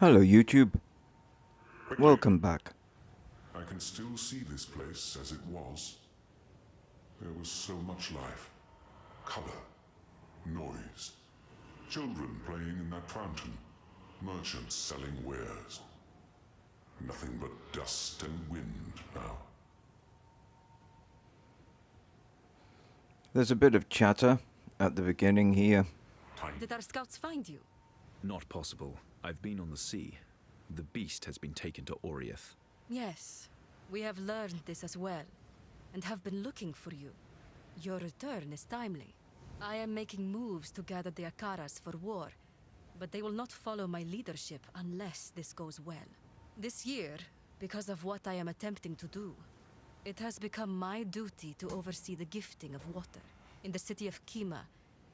Hello YouTube, Quickly. welcome back. I can still see this place as it was. There was so much life. Color. Noise. Children playing in that fountain. Merchants selling wares. Nothing but dust and wind now. There's a bit of chatter at the beginning here. Did our scouts find you? Not possible. I've been on the sea. The beast has been taken to Orieth. Yes, we have learned this as well, and have been looking for you. Your return is timely. I am making moves to gather the Akaras for war, but they will not follow my leadership unless this goes well. This year, because of what I am attempting to do, it has become my duty to oversee the gifting of water. In the city of Sekhema,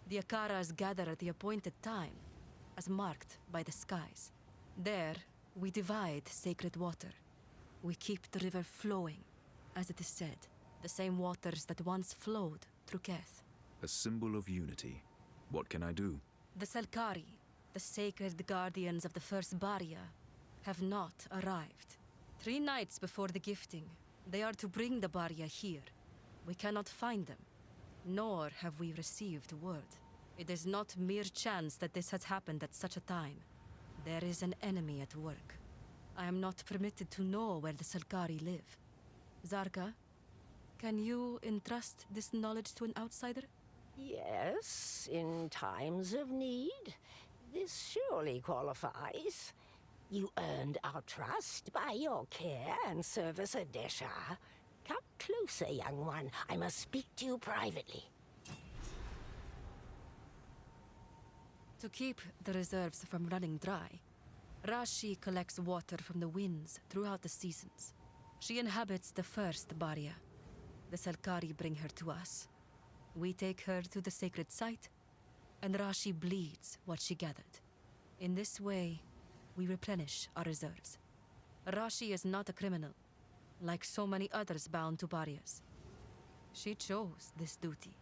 the Akaras gather at the appointed time, as marked by the skies. There, we divide sacred water. We keep the river flowing, as it is said, the same waters that once flowed through Keth. A symbol of unity. What can I do? The Selkari, the sacred guardians of the first Barrier, have not arrived. 3 nights before the gifting, they are to bring the Barrier here. We cannot find them, nor have we received word. It is not mere chance that this has happened at such a time. There is an enemy at work. I am not permitted to know where the Selkari live. Zarka, can you entrust this knowledge to an outsider? Yes, in times of need. This surely qualifies. You earned our trust by your care and service at Desha. Come closer, young one. I must speak to you privately. To keep the reserves from running dry, Rashi collects water from the winds throughout the seasons. She inhabits the first Barrier. The Selkari bring her to us. We take her to the sacred site, and Rashi bleeds what she gathered. In this way, we replenish our reserves. Rashi is not a criminal, like so many others bound to barriers. She chose this duty.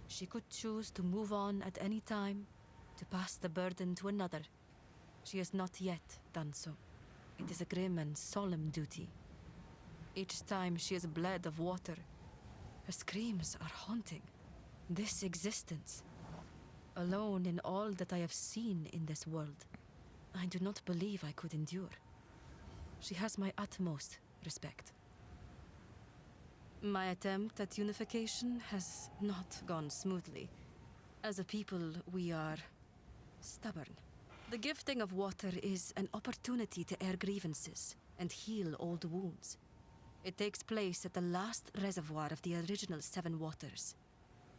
She could choose to move on at any time, to pass the burden to another. She has not yet done so. It is a grim and solemn duty. Each time she is bled of water, her screams are haunting. This existence, alone in all that I have seen in this world, I do not believe I could endure. She has my utmost respect. My attempt at unification has not gone smoothly. As a people, we are stubborn. The gifting of water is an opportunity to air grievances and heal old wounds. It takes place at the last reservoir of the original 7 waters,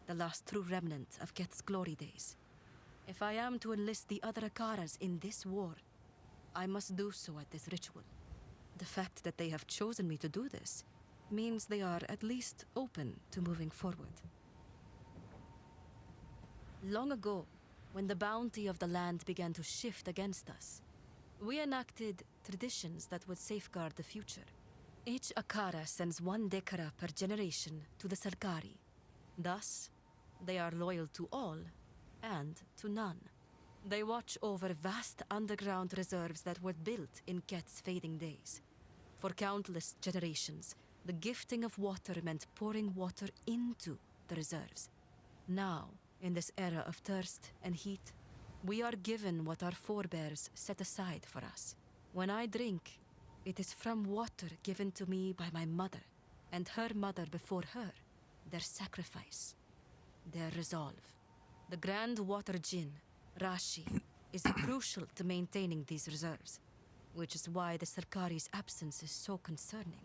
the last true remnant of Keth's glory days. If I am to enlist the other Akaras in this war, I must do so at this ritual. The fact that they have chosen me to do this means they are at least open to moving forward. Long ago, when the bounty of the land began to shift against us, we enacted traditions that would safeguard the future. Each Akara sends 1 Dekara per generation to the Selkari. Thus, they are loyal to all and to none. They watch over vast underground reserves that were built in Keth's fading days. For countless generations, the gifting of water meant pouring water into the reserves. Now, in this era of thirst and heat, we are given what our forebears set aside for us. When I drink, it is from water given to me by my mother, and her mother before her, their sacrifice, their resolve. The Grand Water Djinn, Rashi, is crucial to maintaining these reserves, which is why the Selkari's absence is so concerning.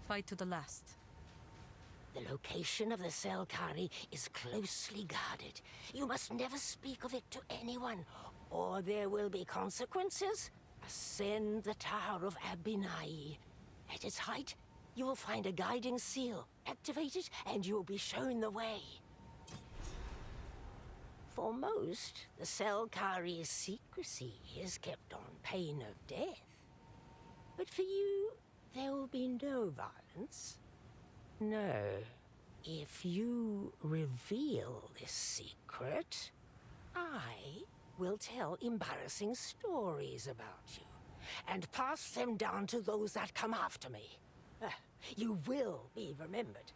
Fight to the last. The location of the Selkari is closely guarded. You must never speak of it to anyone, or there will be consequences. Ascend the Tower of Abinai. At its height, you will find a guiding seal. Activate it, and you will be shown the way. For most, the Selkari's secrecy is kept on pain of death. But for you, there will be no violence. No. If you reveal this secret, I will tell embarrassing stories about you, and pass them down to those that come after me. You will be remembered,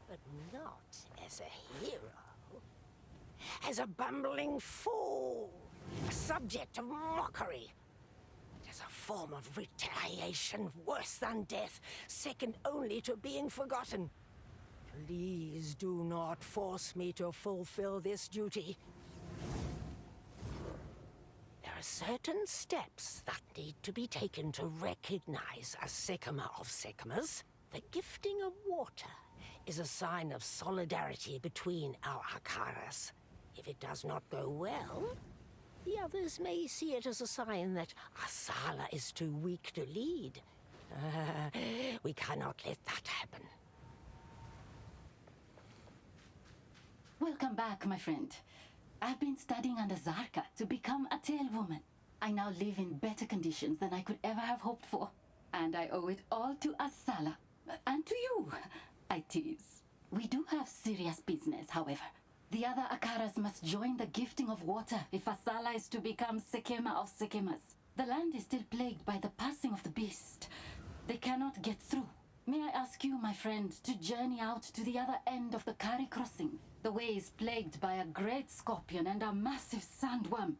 but not as a hero. As a bumbling fool, a subject of mockery. As a form of retaliation worse than death, second only to being forgotten. Please do not force me to fulfill this duty. There are certain steps that need to be taken to recognize a Sekhema of Sekhemas. The gifting of water is a sign of solidarity between our Akaras. If it does not go well, the others may see it as a sign that Asala is too weak to lead. We cannot let that happen. Welcome back, my friend. I've been studying under Zarka to become a tail woman. I now live in better conditions than I could ever have hoped for. And I owe it all to Asala. And to you. I tease. We do have serious business, however. The other Akaras must join the gifting of water if Asala is to become Sekhema of Sekhemas. The land is still plagued by the passing of the beast. They cannot get through. May I ask you, my friend, to journey out to the other end of the Kari crossing? The way is plagued by a great scorpion and a massive sandworm,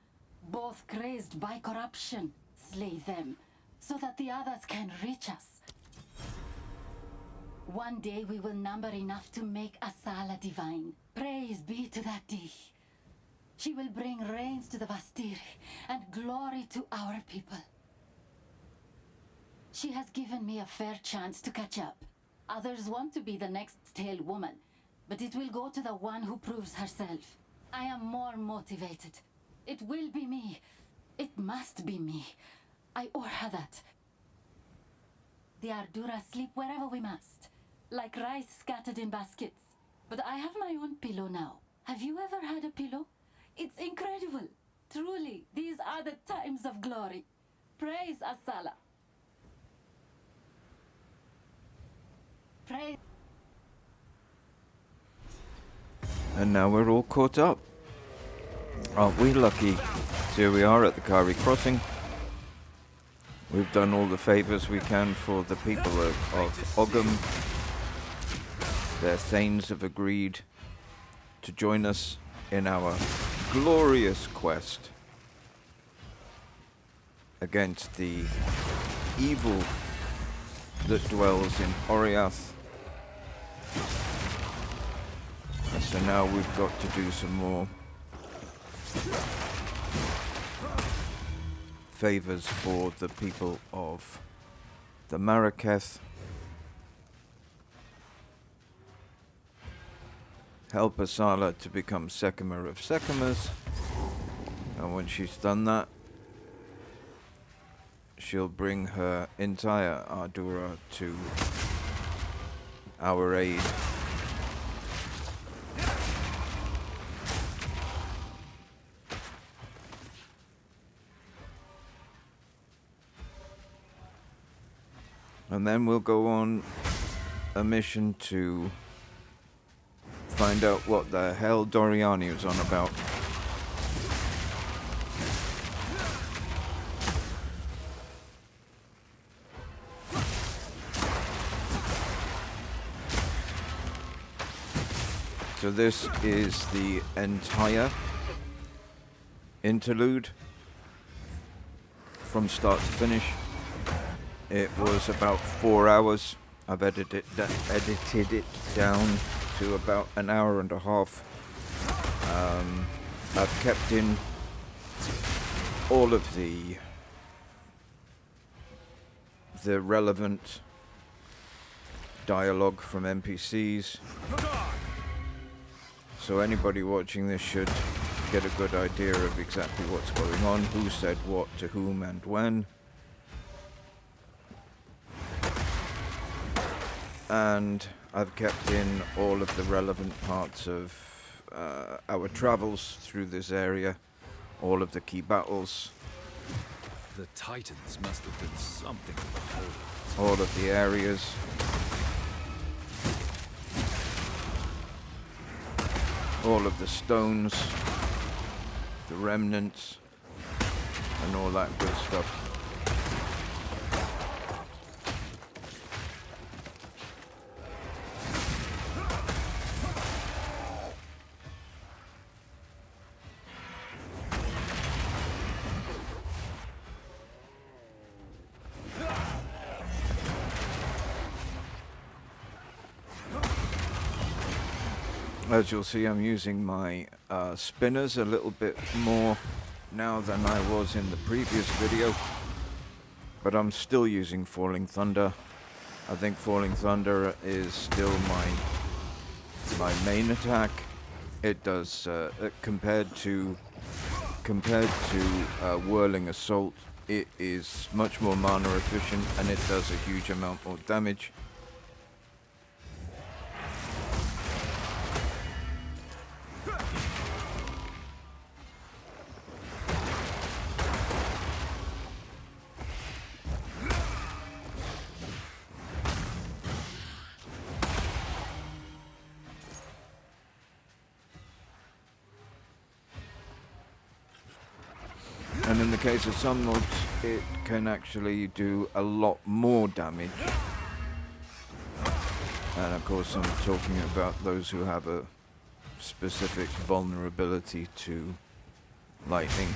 both crazed by corruption. Slay them, so that the others can reach us. One day we will number enough to make Asala divine. Praise be to that day. She will bring rains to the Vastiri and glory to our people. She has given me a fair chance to catch up. Others want to be the next tail woman, but it will go to the one who proves herself. I am more motivated. It will be me. It must be me. I owe her that. The Ardura sleep wherever we must, like rice scattered in baskets. But I have my own pillow now. Have you ever had a pillow? It's incredible. Truly, these are the times of glory. Praise Asala. Praise. And now we're all caught up. Aren't we lucky? So here we are at the Kari crossing. We've done all the favours we can for the people of Ogham. Their thanes have agreed to join us in our glorious quest against the evil that dwells in Oriath. So now we've got to do some more favours for the people of the Maraketh. Help Asala to become Sekhema of Sekhemas. And when she's done that, she'll bring her entire Ardura to our aid. And then we'll go on a mission to find out what the hell Doriani was on about. So this is the entire interlude from start to finish. It was about 4 hours. I've edited it down to about an hour and a half. I've kept in all of the relevant dialogue from NPCs. So anybody watching this should get a good idea of exactly what's going on, who said what to whom and when. And I've kept in all of the relevant parts of our travels through this area, all of the key battles. The Titans must have been something to behold. All of the areas. All of the stones, the remnants. and all that good stuff. As you'll see, I'm using my spinners a little bit more now than I was in the previous video, but I'm still using Falling Thunder. I think Falling Thunder is still my main attack. It does compared to Whirling Assault, it is much more mana efficient and it does a huge amount more damage. And in the case of some mobs, it can actually do a lot more damage. And of course, I'm talking about those who have a specific vulnerability to lightning.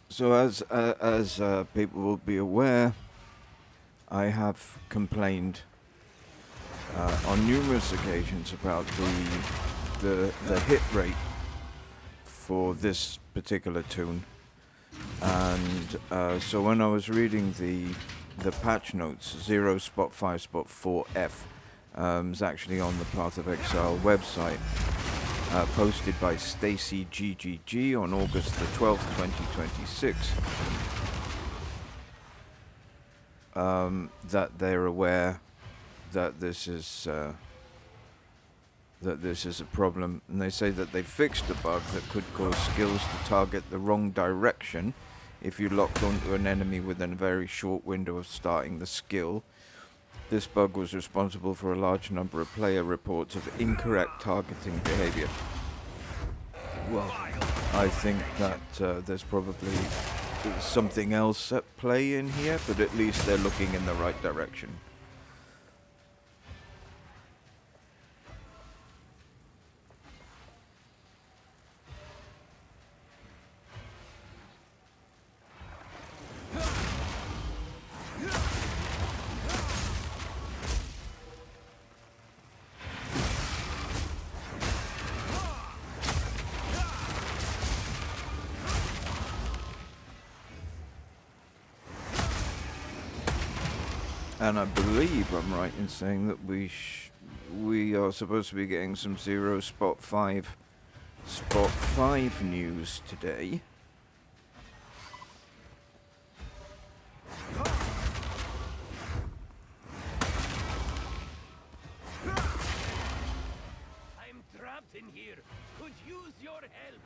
So as people will be aware, I have complained on numerous occasions about the hit rate for this particular tune, and so when I was reading the patch notes, 0 spot 5 spot 4F is actually on the Path of Exile website. Posted by Stacy GGG on August the 12th, 2026, that they're aware that this is a problem, and they say that they fixed a bug that could cause skills to target the wrong direction if you locked onto an enemy within a very short window of starting the skill. This bug was responsible for a large number of player reports of incorrect targeting behavior. Well, I think that there's probably something else at play in here, but at least they're looking in the right direction. And I believe I'm right in saying that we are supposed to be getting some Spot 5 news today. I'm trapped in here. Could use your help.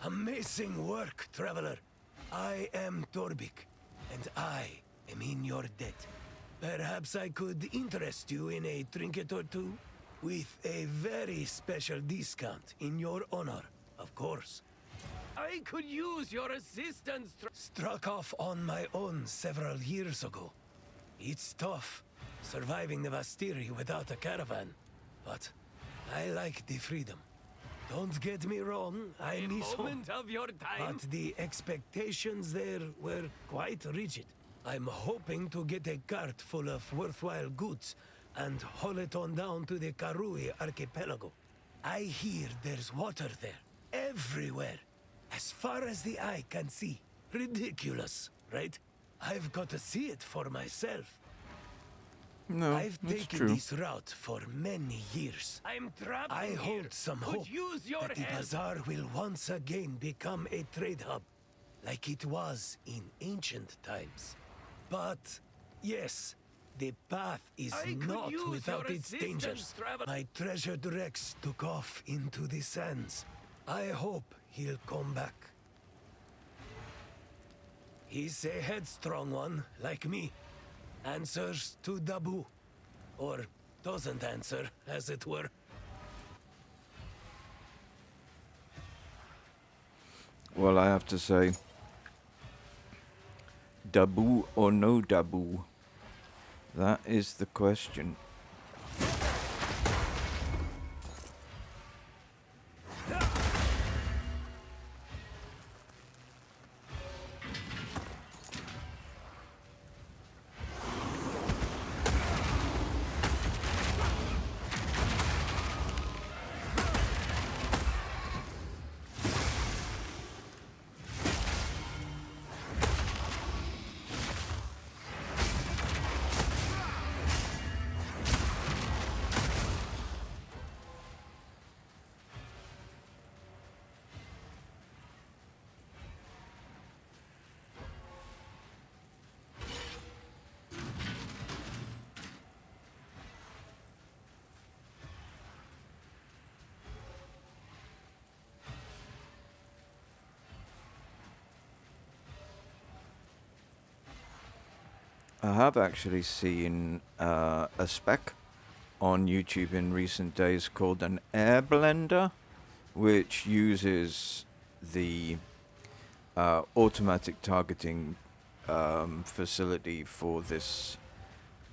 Amazing work, traveler. I am Torbik, and I am in your debt. Perhaps I could interest you in a trinket or two? With a very special discount in your honor, of course. I could use your assistance. Struck off on my own several years ago. It's tough, surviving the Vastiri without a caravan. But I like the freedom. Don't get me wrong, I miss home. Of your time. But the expectations there were quite rigid. I'm hoping to get a cart full of worthwhile goods and haul it on down to the Karui archipelago. I hear there's water there, everywhere, as far as the eye can see. Ridiculous, right? I've got to see it for myself. No, I've that's taken true. this route for many years. I'm trapped. I hold some hope that the bazaar will once again become a trade hub, like it was in ancient times. But yes, the path is not without its dangers. My treasured Rex took off into the sands. I hope he'll come back. He's a headstrong one, like me. Answers to Dabu. Or doesn't answer, as it were. Well, I have to say, Dabu or no Dabu? That is the question. I have actually seen a spec on YouTube in recent days called an air blender, which uses the automatic targeting facility for this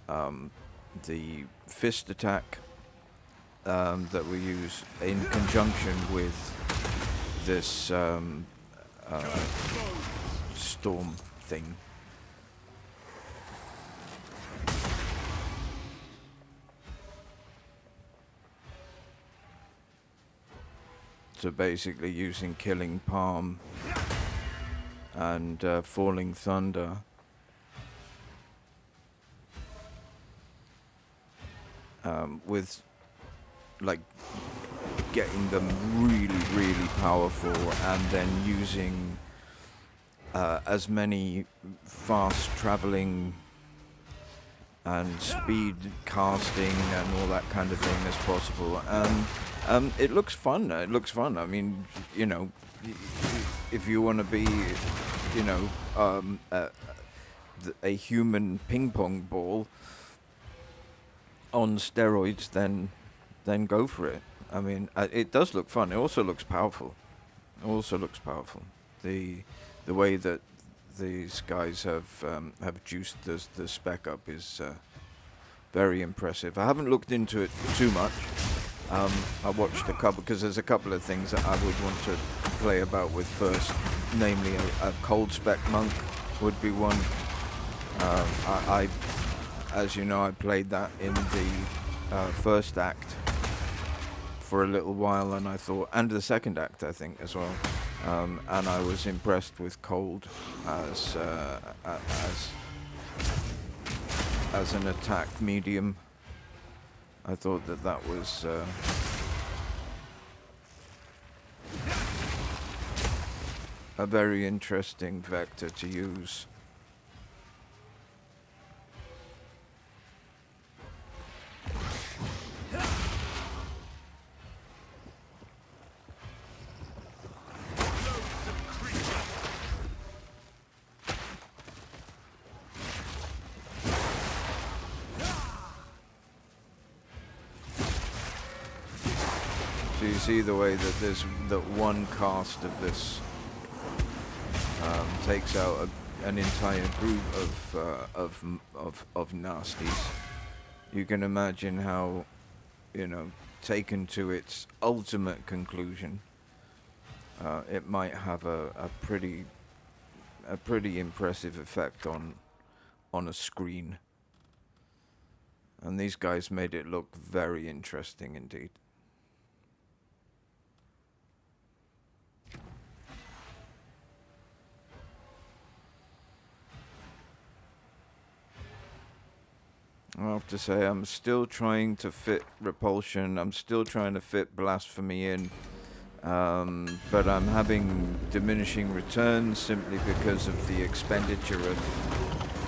the fist attack that we use in conjunction with this storm thing. So basically using Killing Palm and Falling Thunder with like getting them really powerful and then using as many fast traveling and speed casting and all that kind of thing as possible. And it looks fun. It looks fun. I mean, you know, if you want to be, you know, a human ping pong ball on steroids, then go for it. I mean, it does look fun. It also looks powerful. The way that these guys have juiced the spec up is very impressive. I haven't looked into it too much. I watched a couple, because there's a couple of things that I would want to play about with first, namely a cold spec monk would be one. I as you know, I played that in the first act for a little while, and I thought, and the second act I think as well, and I was impressed with cold as an attack medium. I thought that was a very interesting vector to use. So you see the way that that one cast of this takes out an entire group of nasties. You can imagine how, you know, taken to its ultimate conclusion, it might have a pretty impressive effect on a screen. And these guys made it look very interesting indeed. I have to say, I'm still trying to fit Repulsion, I'm still trying to fit Blasphemy in, but I'm having diminishing returns simply because of the expenditure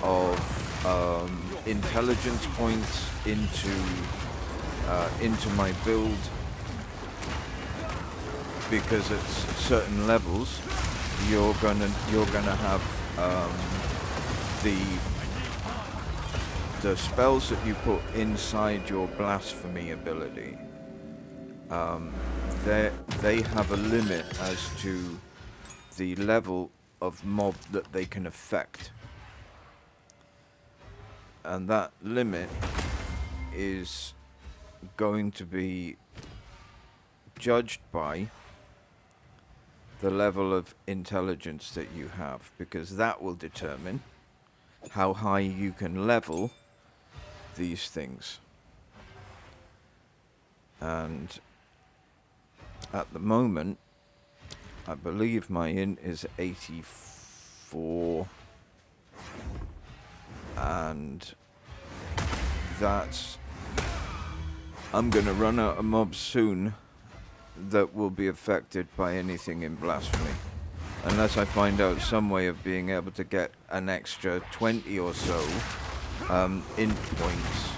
of intelligence points into my build, because at certain levels you're gonna have the spells that you put inside your Blasphemy ability, they have a limit as to the level of mob that they can affect. And that limit is going to be judged by the level of intelligence that you have, because that will determine how high you can level these things. And at the moment, I believe my int is 84, and I'm gonna run out of mobs soon that will be affected by anything in Blasphemy, unless I find out some way of being able to get an extra 20 or so int points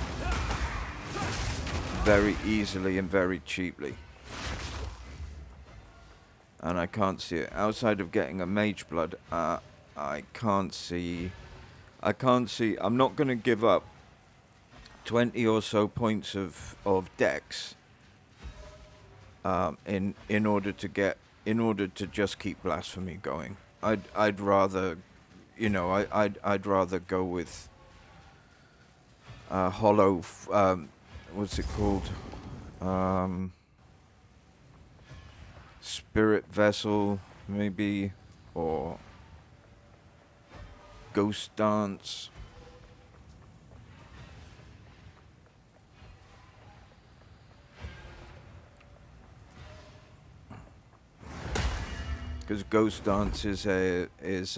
very easily and very cheaply. And I can't see it. Outside of getting a Mage Blood, I can't see... I'm not going to give up 20 or so points of dex in order to just keep Blasphemy going. I'd rather, you know, I'd rather go with Hollow, what's it called? Spirit Vessel, maybe, or Ghost Dance. Because Ghost Dance is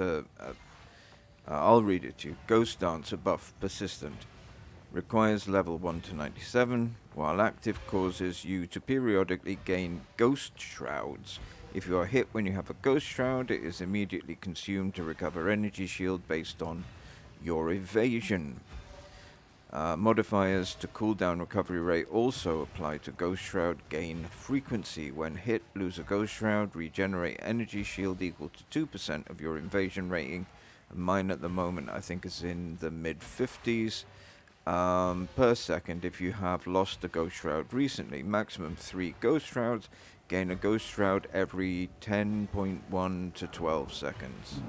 I'll read it to you. Ghost Dance, a buff, persistent. Requires level 1 to 97, while active causes you to periodically gain Ghost Shrouds. If you are hit when you have a Ghost Shroud, it is immediately consumed to recover energy shield based on your evasion. Modifiers to cooldown recovery rate also apply to Ghost Shroud. Gain frequency. When hit, lose a Ghost Shroud, regenerate energy shield equal to 2% of your evasion rating. Mine at the moment I think is in the mid-50s. Per second if you have lost a Ghost Shroud recently. Maximum 3 Ghost Shrouds. Gain a Ghost Shroud every 10.1 to 12 seconds.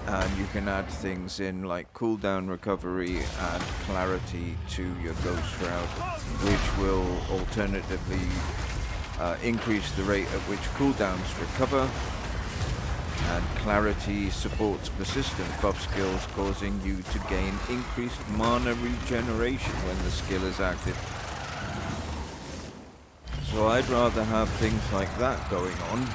And you can add things in like cooldown recovery, add clarity to your Ghost Shroud, which will alternatively increase the rate at which cooldowns recover. And clarity supports persistent buff skills, causing you to gain increased mana regeneration when the skill is active. So I'd rather have things like that going on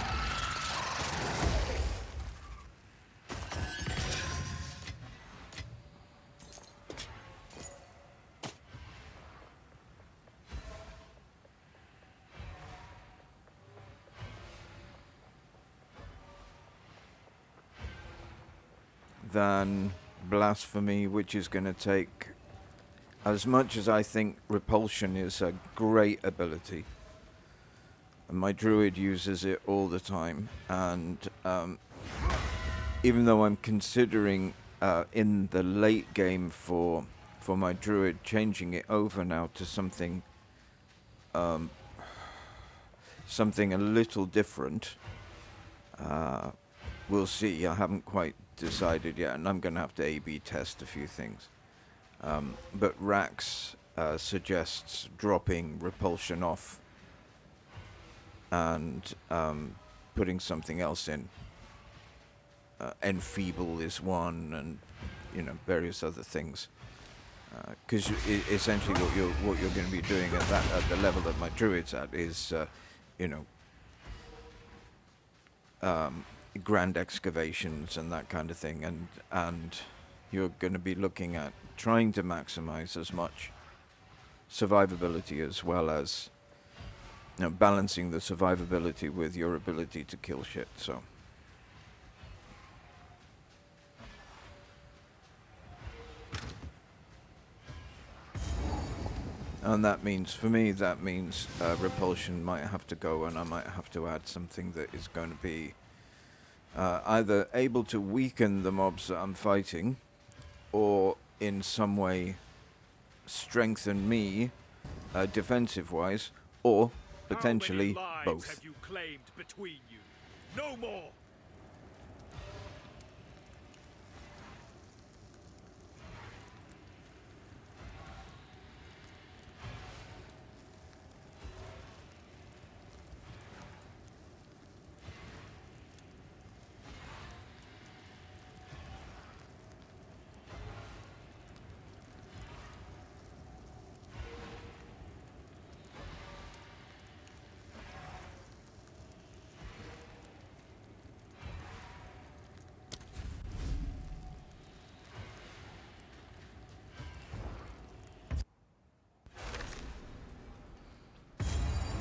than blasphemy, which is going to take, as much as I think repulsion is a great ability, and my druid uses it all the time, and even though I'm considering in the late game for my druid changing it over now to something something a little different, we'll see. I haven't quite decided yet, and I'm going to have to A/B test a few things. But Rax suggests dropping repulsion off and putting something else in. Enfeeble is one, and various other things. Because essentially what you're going to be doing at the level that my druid's at is grand excavations and that kind of thing, and you're going to be looking at trying to maximize as much survivability as well as balancing the survivability with your ability to kill shit. So and that means, for me, repulsion might have to go, and I might have to add something that is going to be either able to weaken the mobs that I'm fighting, or in some way strengthen me defensive-wise, or potentially How many lives both. have you claimed between you? No more!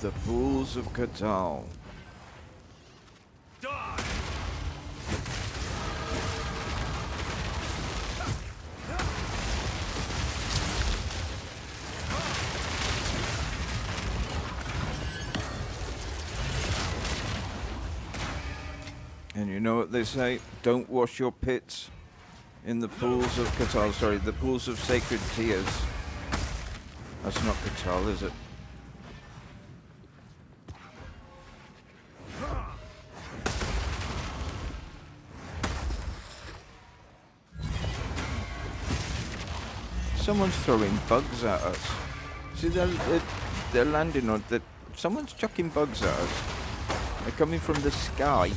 The Pools of Catal. Die! And you know what they say? Don't wash your pits in the Pools of Catal. Sorry, the Pools of Sacred Tears. That's not Catal, is it? Someone's throwing bugs at us. See, they're landing on that. Someone's chucking bugs at us. They're coming from the sky.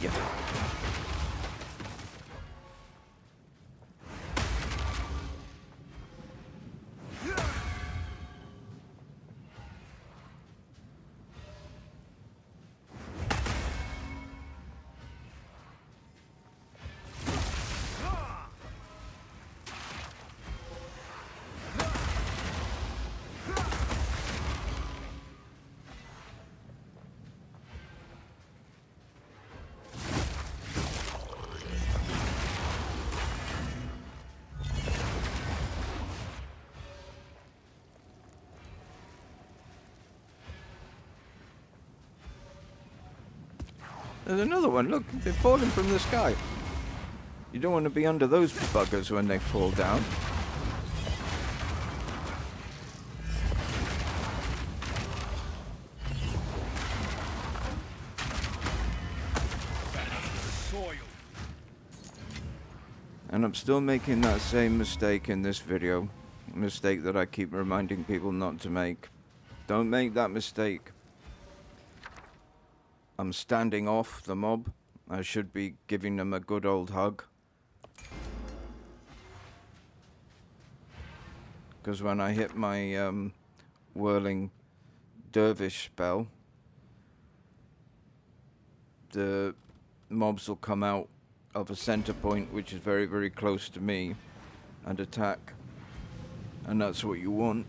There's another one, look, they're falling from the sky. You don't want to be under those buggers when they fall down. Soil. And I'm still making that same mistake in this video. A mistake that I keep reminding people not to make. Don't make that mistake. I'm standing off the mob. I should be giving them a good old hug. Because when I hit my whirling dervish spell, the mobs will come out of a center point, which is very, very close to me, and attack. And that's what you want.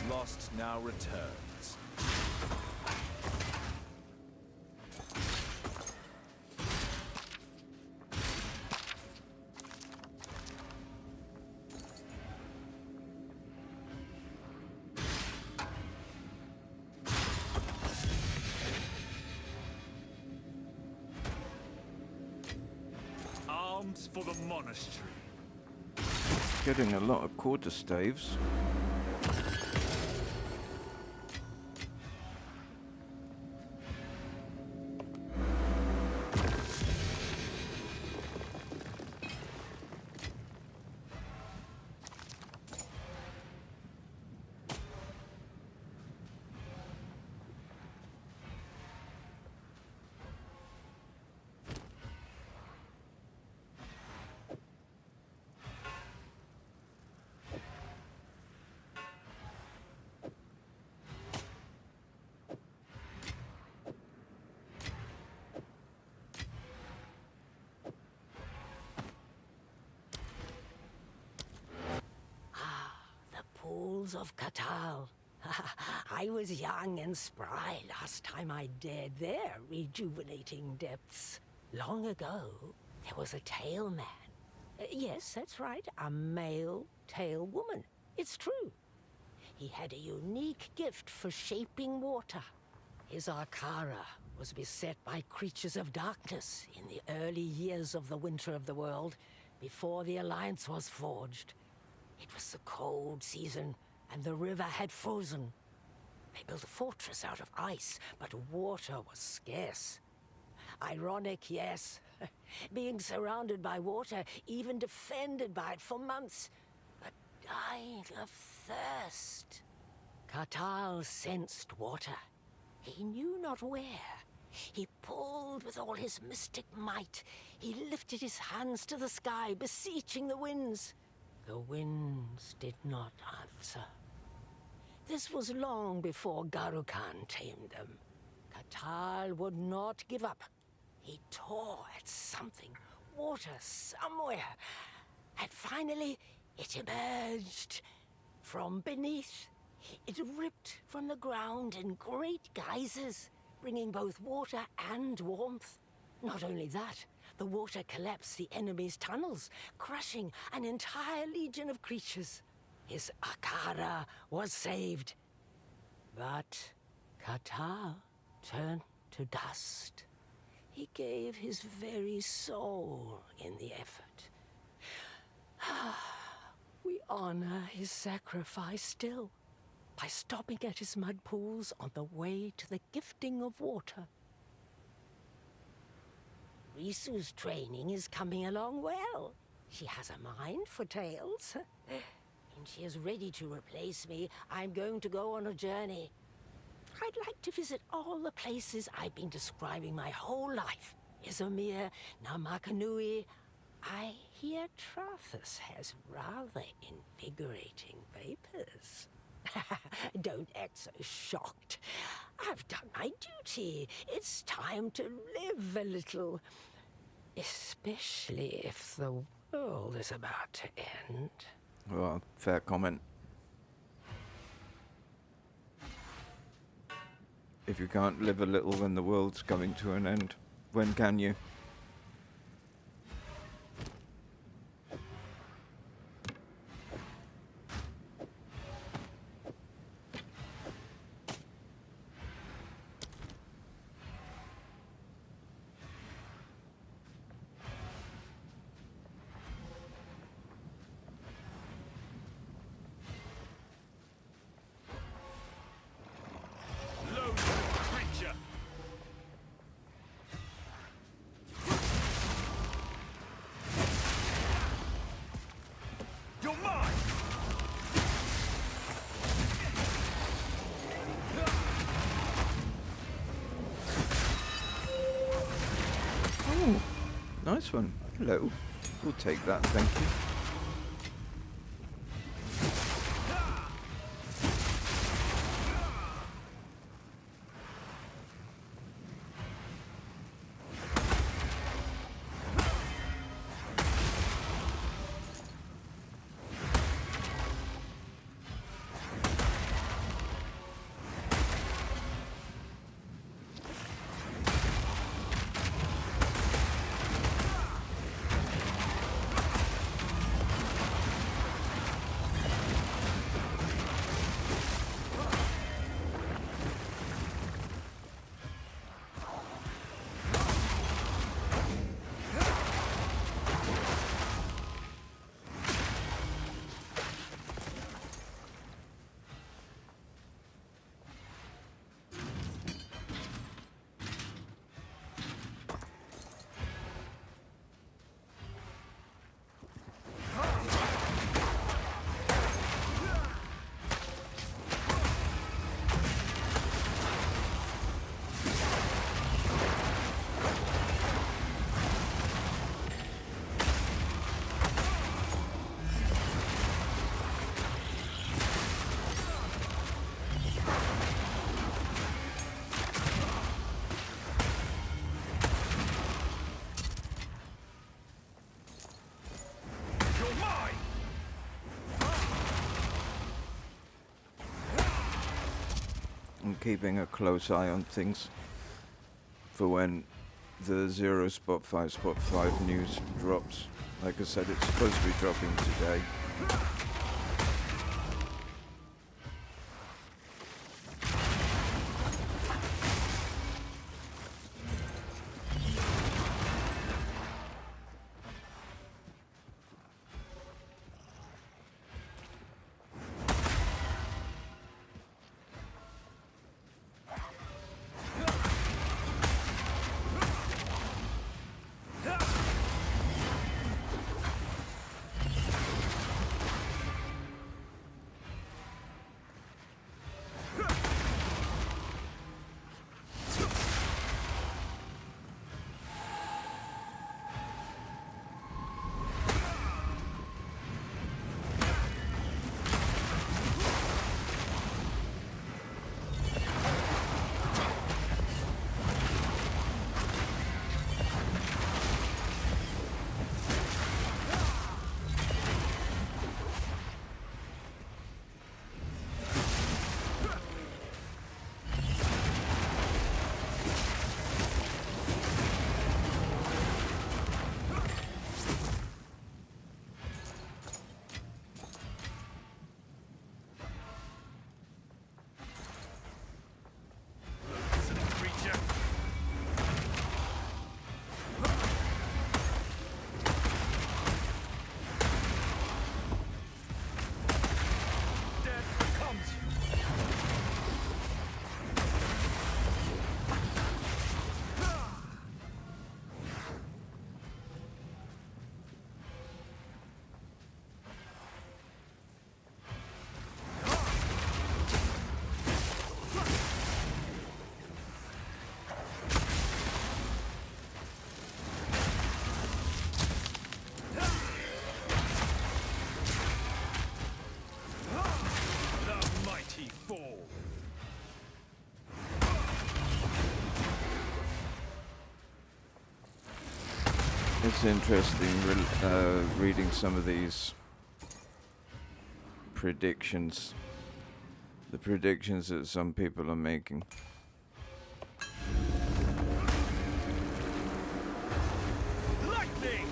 Lost now returns. Arms for the monastery. Getting a lot of quarter staves. Pools of Katal. I was young and spry last time I dared their rejuvenating depths. Long ago, there was a tail man. Yes, that's right, a male tail woman. It's true. He had a unique gift for shaping water. His Arcara was beset by creatures of darkness in the early years of the Winter of the World, before the Alliance was forged. It was the cold season, and the river had frozen. They built a fortress out of ice, but water was scarce. Ironic, yes. Being surrounded by water, even defended by it for months, but dying of thirst. Katal sensed water. He knew not where. He pulled with all his mystic might. He lifted his hands to the sky, beseeching the winds. The winds did not answer. This was long before Garukan tamed them. Katal would not give up. He tore at something, water somewhere, and finally it emerged from beneath It ripped from the ground in great geysers, bringing both water and warmth. Not only that, the water collapsed the enemy's tunnels, crushing an entire legion of creatures. His Akara was saved. But Katar turned to dust. He gave his very soul in the effort. We honor his sacrifice still, by stopping at his mud pools on the way to the gifting of water. Risu's training is coming along well. She has a mind for tales. When she is ready to replace me, I'm going to go on a journey. I'd like to visit all the places I've been describing my whole life. Izmir, Namakanui. I hear Trathus has rather invigorating vapors. Don't act so shocked. I've done my duty. It's time to live a little. Especially if the world is about to end. Well, fair comment. If you can't live a little when the world's coming to an end, when can you? Creature! You're mine! Oh, nice one. Hello. We'll take that, thank you. I'm keeping a close eye on things for when the 0.5.5 news drops. Like I said, it's supposed to be dropping today. It's interesting reading some of these predictions. The predictions that some people are making. Lightning!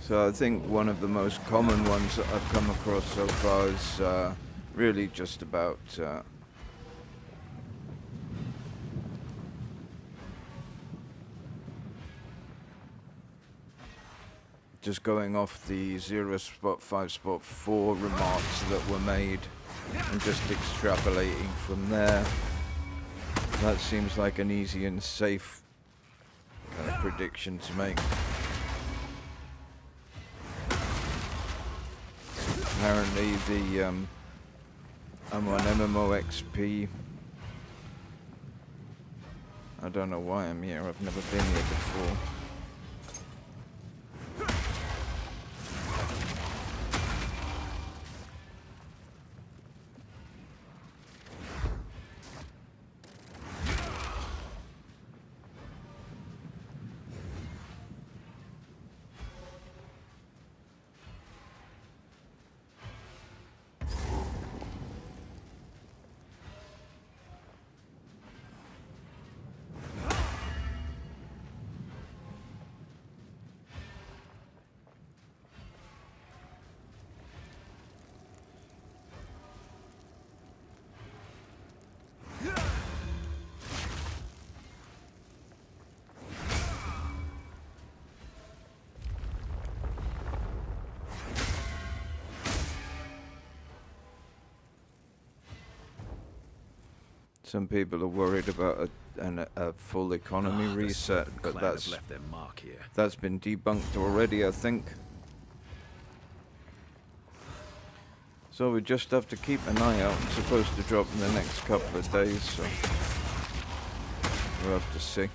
So I think one of the most common ones that I've come across so far is really just about just going off the 0 spot 5 spot 4 remarks that were made and just extrapolating from there. That seems like an easy and safe kind of prediction to make. Apparently the I'm on MMOXP. I don't know why I'm here, I've never been here before. Some people are worried about a full economy reset, but that's left their mark here. That's been debunked already, I think. So we just have to keep an eye out. It's supposed to drop in the next couple of days, so we'll have to see.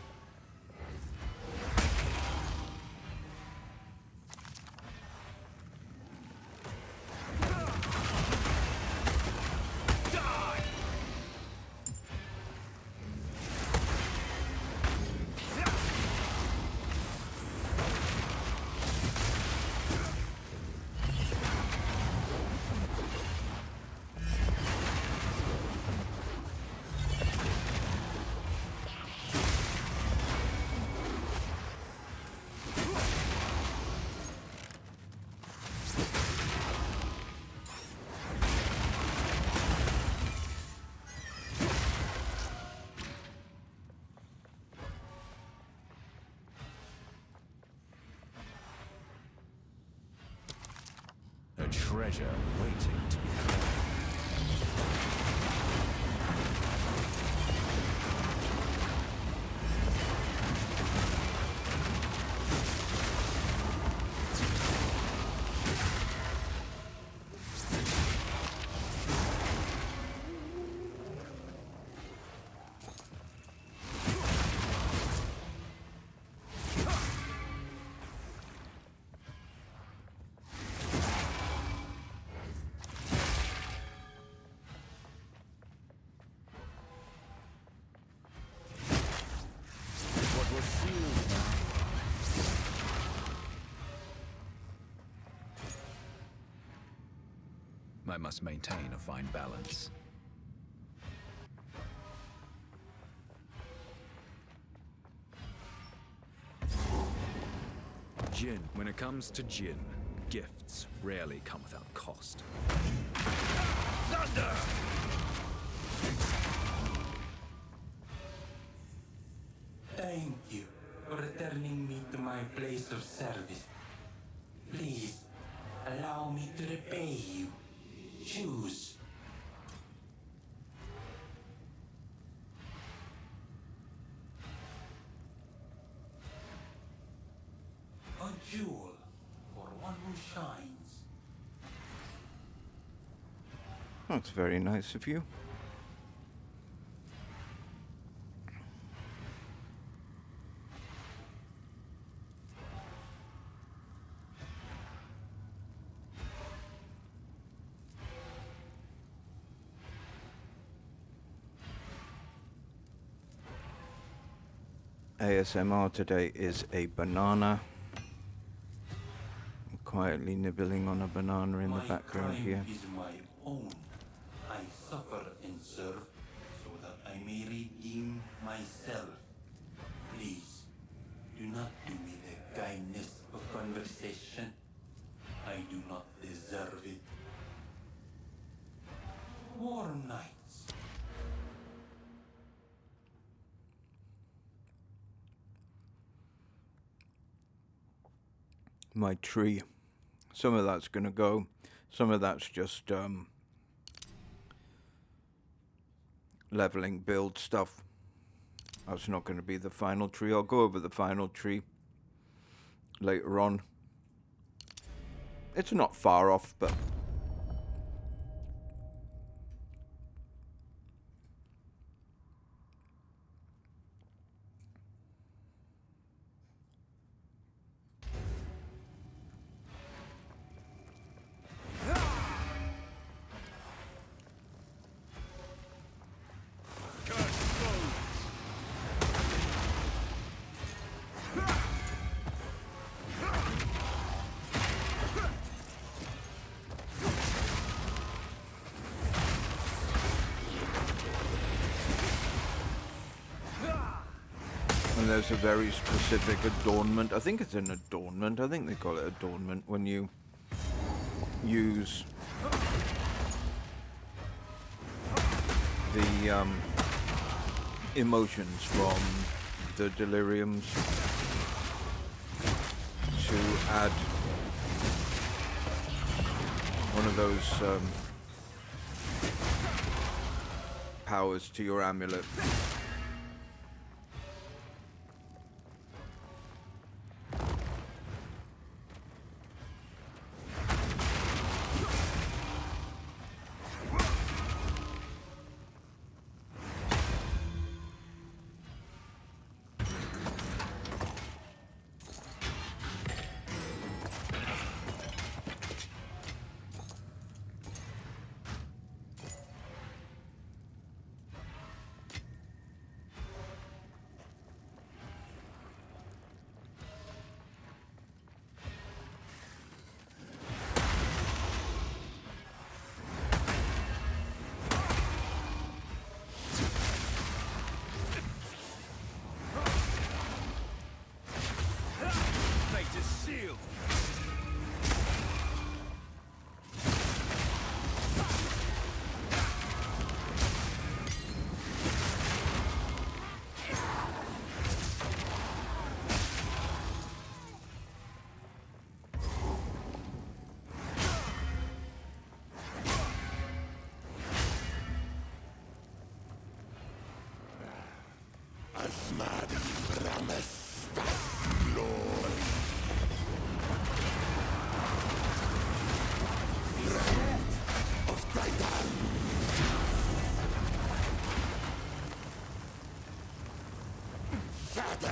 A treasure waiting to be found. I must maintain a fine balance. Jinn. When it comes to Jinn, gifts rarely come without cost. Thunder! Thank you for returning me to my place of service. Please, allow me to repay you. Choose. A jewel for one who shines. That's very nice of you. ASMR today is a banana. I'm quietly nibbling on a banana in the background crime here. is my own. I suffer and serve so that I may redeem myself. Please, do not do me the kindness of conversation. I do not deserve it. Warm nights. My tree. Some of that's gonna go. Some of that's just leveling build stuff. That's not gonna be the final tree. I'll go over the final tree later on. It's not far off, but and there's a very specific adornment. I think it's an adornment. I think they call it adornment when you use the emotions from the deliriums to add one of those powers to your amulet.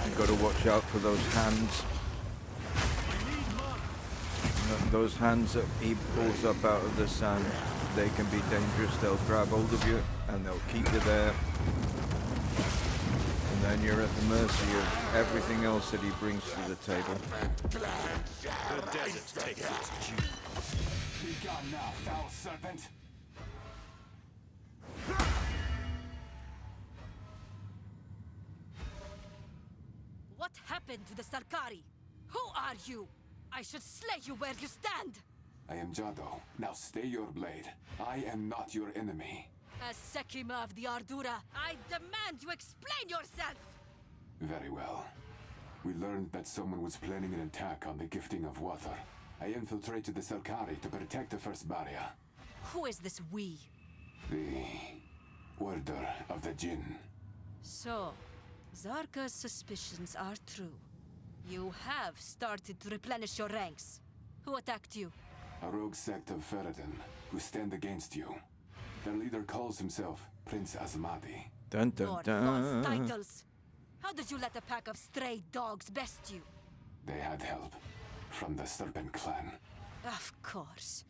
You've got to watch out for those hands. Those hands that he pulls up out of the sand, they can be dangerous. They'll grab hold of you and they'll keep you there. And then you're at the mercy of everything else that he brings to the table. The desert takes its due. Be gone now, foul serpent. What happened to the Sarkari? Who are you? I should slay you where you stand! I am Jado. Now stay your blade. I am not your enemy. As Sekhema of the Ardura, I demand you explain yourself! Very well. We learned that someone was planning an attack on the gifting of water. I infiltrated the Selkari to protect the first barrier. Who is this we? The Order of the Jinn. So, Zarka's suspicions are true. You have started to replenish your ranks. Who attacked you? A rogue sect of Ferrodin who stand against you. Their leader calls himself Prince Asmadi. Dun dun Your dun. false titles. How did you let a pack of stray dogs best you? They had help from the Serpent Clan. Of course.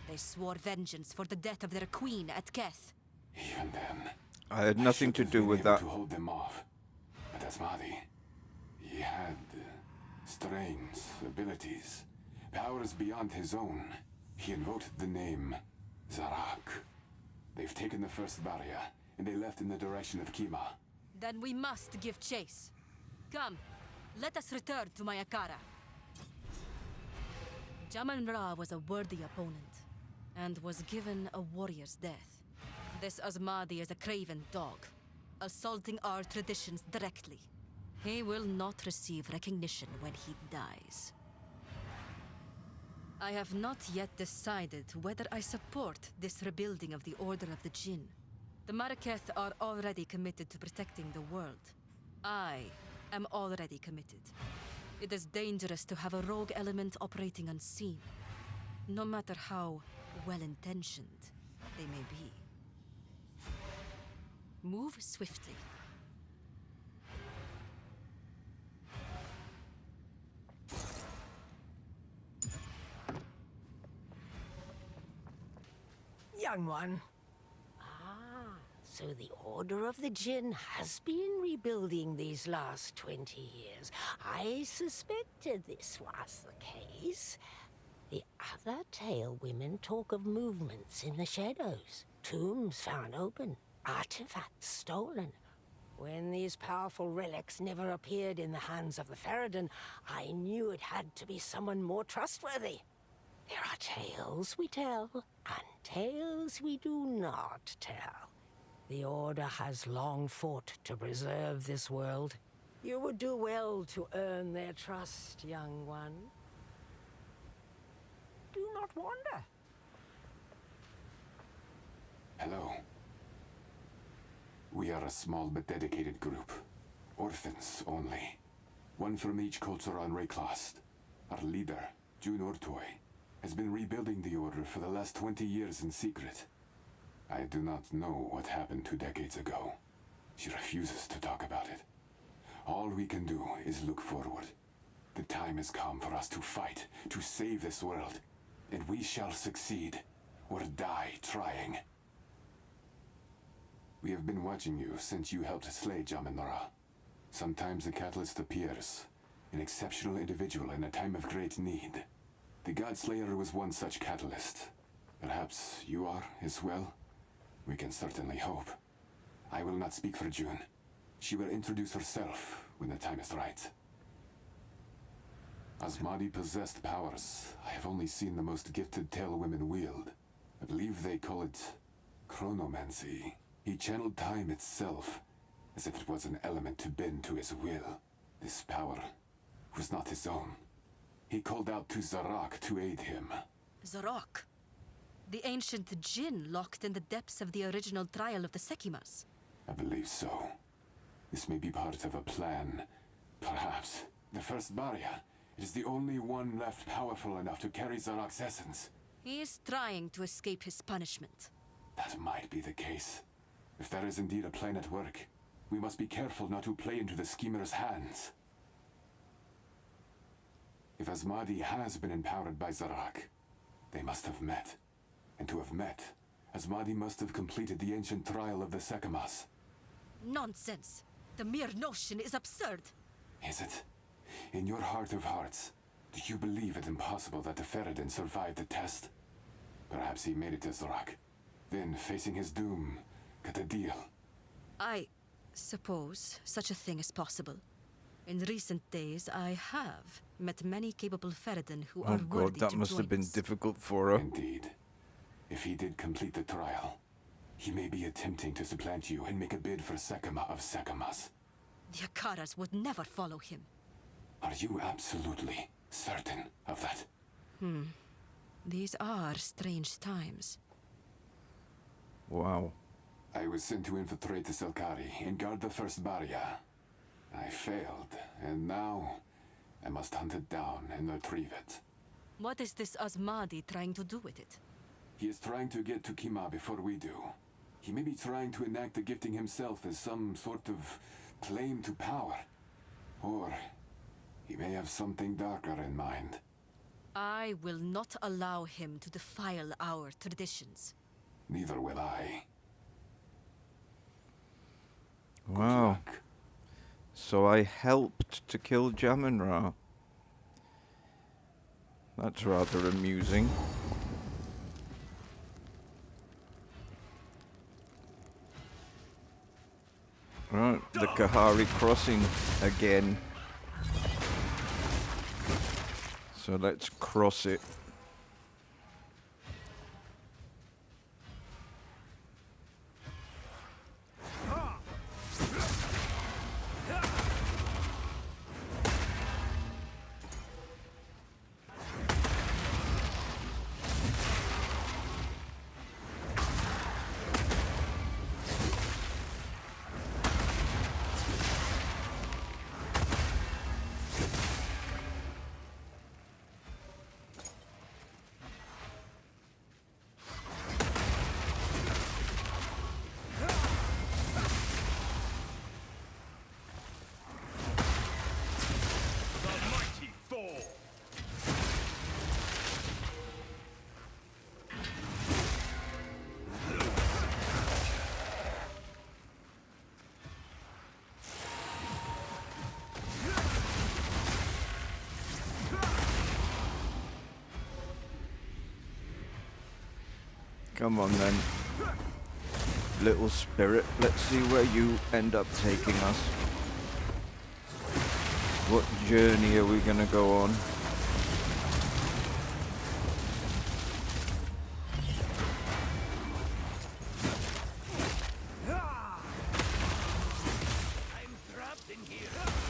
They swore vengeance for the death of their queen at Keth. Even then, I had nothing to do with that. To hold them off. But Asmadi, he had strange abilities, powers beyond his own. He invoked the name Zarak. They've taken the first barrier, and they left in the direction of Kima. Then we must give chase. Come, let us return to Mayakara. Jaman Ra was a worthy opponent, and was given a warrior's death. This Asmadi is a craven dog, assaulting our traditions directly. He will not receive recognition when he dies. I have not yet decided whether I support this rebuilding of the Order of the Jinn. The Maraketh are already committed to protecting the world. I am already committed. It is dangerous to have a rogue element operating unseen, no matter how well-intentioned they may be. Move swiftly. Young one. So the Order of the Jinn has been rebuilding these last 20 years. I suspected this was the case. The other tale women talk of movements in the shadows, tombs found open, artifacts stolen. When these powerful relics never appeared in the hands of the Ferrodin, I knew it had to be someone more trustworthy. There are tales we tell, and tales we do not tell. The Order has long fought to preserve this world. You would do well to earn their trust, young one. Do not wander. Hello. We are a small but dedicated group. Orphans only. One from each culture on Wraeclast. Our leader, June Ortoy, has been rebuilding the Order for the last 20 years in secret. I do not know what happened 2 decades ago. She refuses to talk about it. All we can do is look forward. The time has come for us to fight, to save this world. And we shall succeed, or die trying. We have been watching you since you helped slay Jamanara. Sometimes the catalyst appears, an exceptional individual in a time of great need. The Godslayer was one such catalyst. Perhaps you are as well? We can certainly hope. I will not speak for June. She will introduce herself when the time is right. Asmadi possessed powers I have only seen the most gifted tale women wield. I believe they call it chronomancy. He channeled time itself, as if it was an element to bend to his will. This power was not his own. He called out to Zarak to aid him. Zarak? The ancient Jinn locked in the depths of the original trial of the Sekhemas. I believe so. This may be part of a plan. Perhaps. The first barrier. It is the only one left powerful enough to carry Zarak's essence. He is trying to escape his punishment. That might be the case. If there is indeed a plan at work, we must be careful not to play into the schemer's hands. If Asmadi has been empowered by Zarak, they must have met. And to have met, Asmadi must have completed the ancient trial of the Sekhemas. Nonsense! The mere notion is absurd! Is it? In your heart of hearts, do you believe it impossible that the Ferrodin survived the test? Perhaps he made it to Zarak. Then, facing his doom, cut a deal. I suppose such a thing is possible. In recent days, I have met many capable Ferrodin who are Oh worthy god, that to must join have been us. difficult for her. Indeed. If he did complete the trial, he may be attempting to supplant you and make a bid for Sekhema of Sekhemas. The Akaras would never follow him. Are you absolutely certain of that? These are strange times. Wow. I was sent to infiltrate the Selkari and guard the first barrier. I failed, and now I must hunt it down and retrieve it. What is this Asmadi trying to do with it? He is trying to get to Kima before we do. He may be trying to enact the gifting himself as some sort of claim to power. Or he may have something darker in mind. I will not allow him to defile our traditions. Neither will I. Wow. So I helped to kill Jamin-Ra. That's rather amusing. Right, the Kahari crossing again. So let's cross it. Come on then, little spirit, let's see where you end up taking us. What journey are we gonna go on?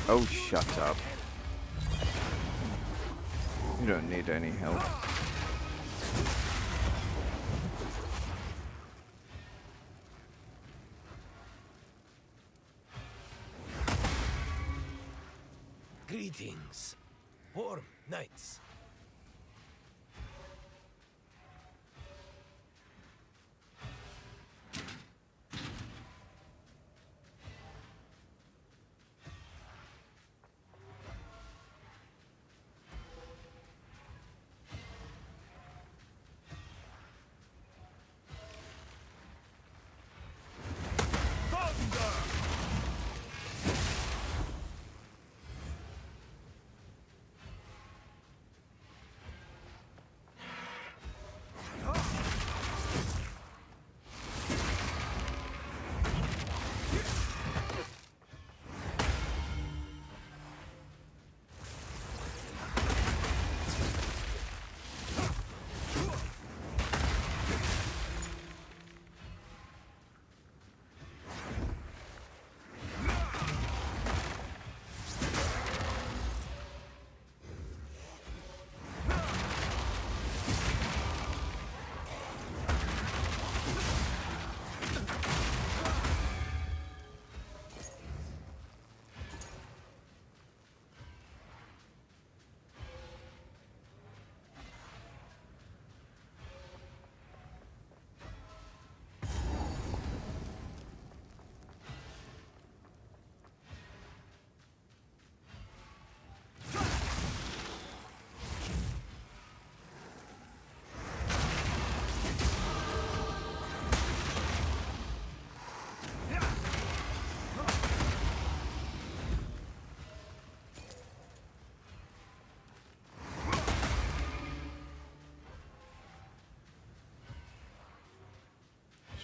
Oh, shut up. You don't need any help. Greetings, warm nights.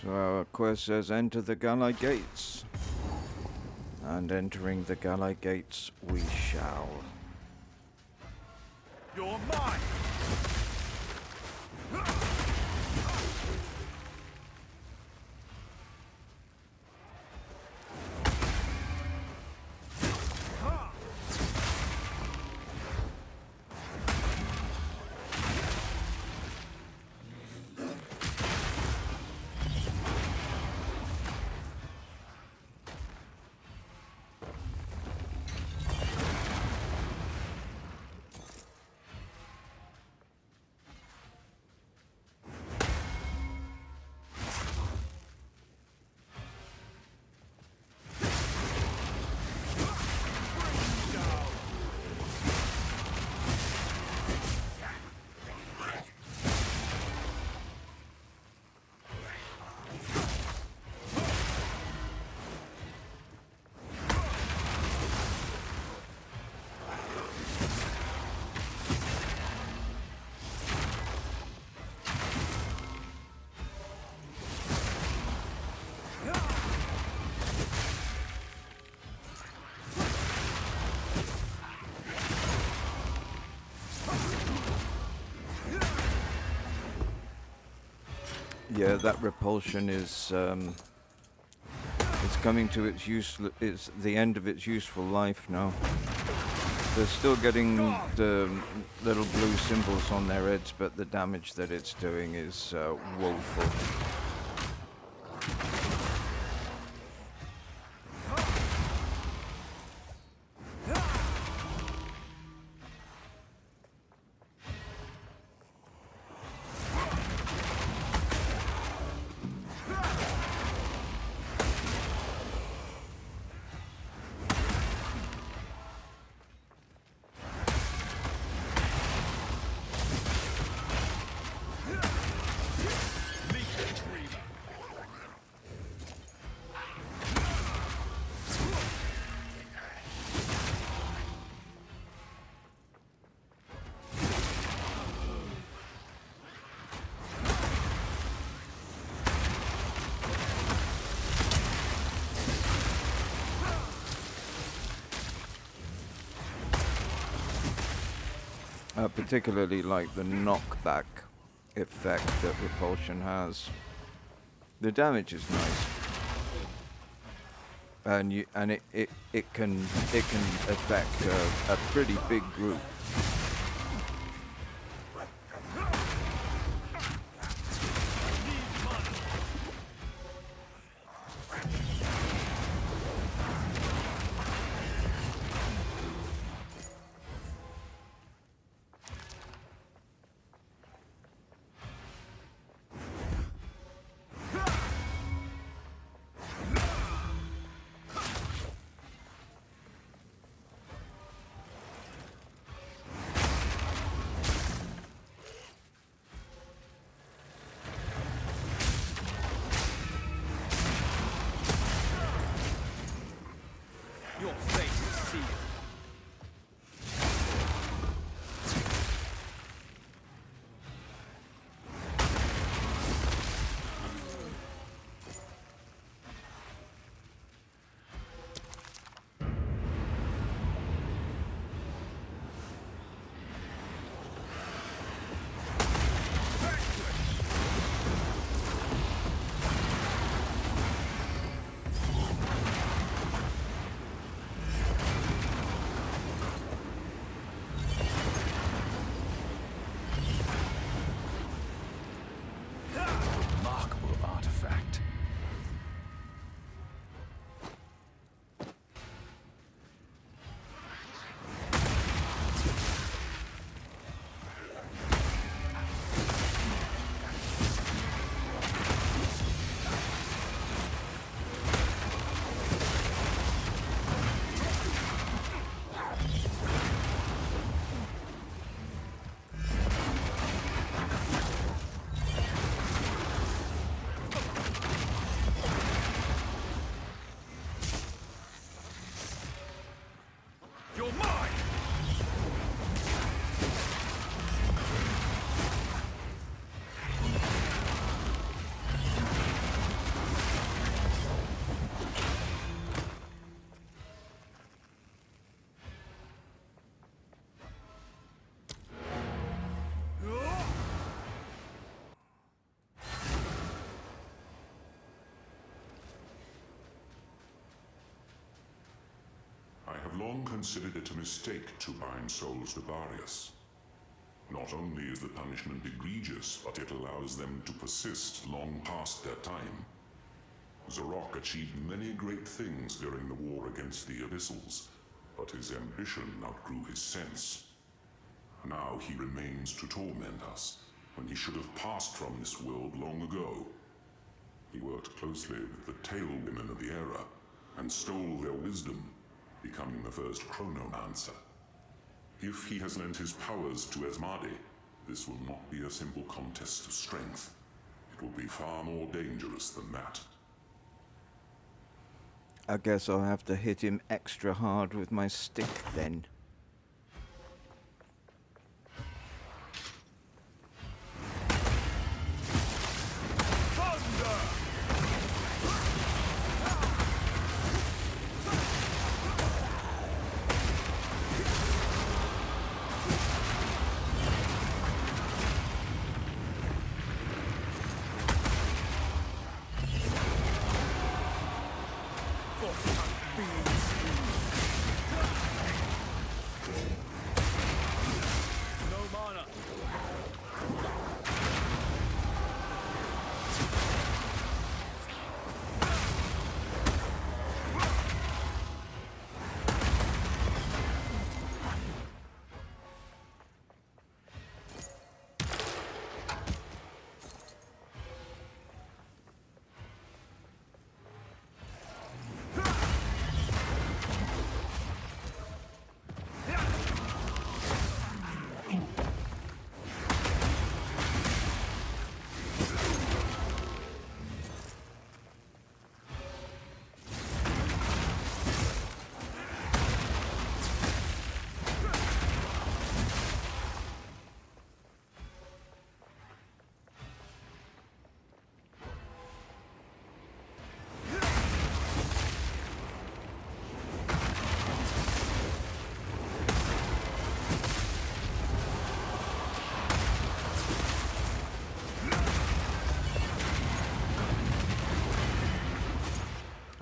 So our quest says enter the Galai Gates. And entering the Galai Gates we shall. You're mine! Yeah, that repulsion is it's coming to it's the end of its useful life now. They're still getting the little blue symbols on their heads, but the damage that it's doing is woeful. Particularly like the knockback effect that repulsion has. The damage is nice, and it can affect a pretty big group. Your fate is sealed. You're mine! I have long considered it a mistake to bind souls to Varius. Not only is the punishment egregious, but it allows them to persist long past their time. Zarok achieved many great things during the war against the Abyssals, but his ambition outgrew his sense. Now he remains to torment us, when he should have passed from this world long ago. He worked closely with the Tail Women of the era, and stole their wisdom, becoming the first chronomancer. If he has lent his powers to Esmadi, this will not be a simple contest of strength. It will be far more dangerous than that. I guess I'll have to hit him extra hard with my stick then.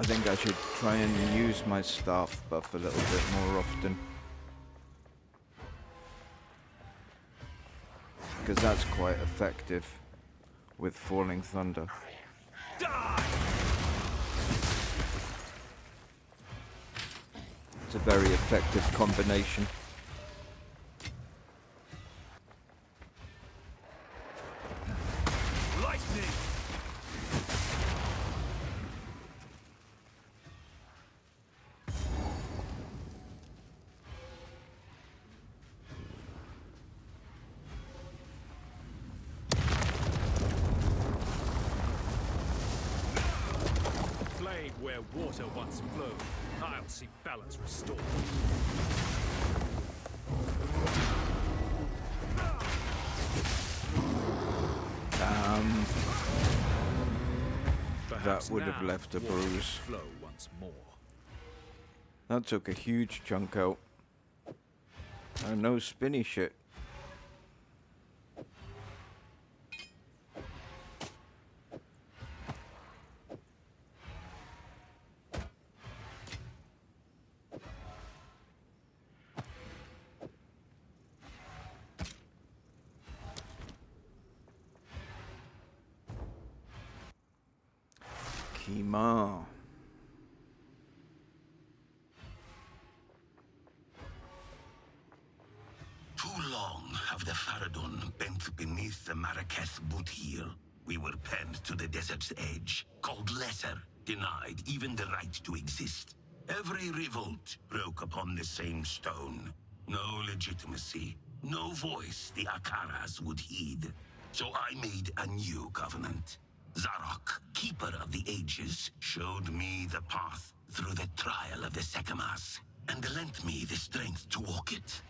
I think I should try and use my staff buff a little bit more often. Because that's quite effective with Falling Thunder. It's a very effective combination. Lightning! Flame where water once flowed. I'll see balance restored. That would have left a bruise. Flow once more. That took a huge chunk out. And no spinny shit. Sekhema. Too long have the Faradun bent beneath the Maraketh boot heel. We were penned to the desert's edge, called lesser, denied even the right to exist. Every revolt broke upon the same stone. No legitimacy, no voice the Akaras would heed. So I made a new covenant. Zarok, keeper of the ages, showed me the path through the trial of the Sekhemas, and lent me the strength to walk it.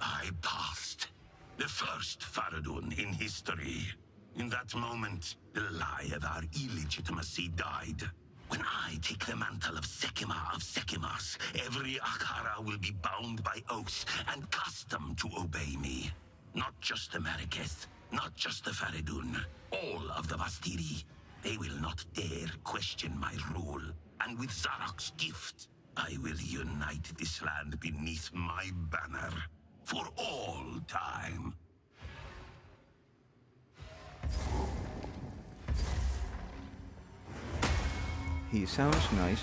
I passed. The first Faradun in history. In that moment, the lie of our illegitimacy died. When I take the mantle of Sekhema of Sekhemas, every Akara will be bound by oaths and custom to obey me. Not just the Maraketh, not just the Faradun, all of the Vastiri. They will not dare question my rule. And with Zarok's gift, I will unite this land beneath my banner. For all time. He sounds nice.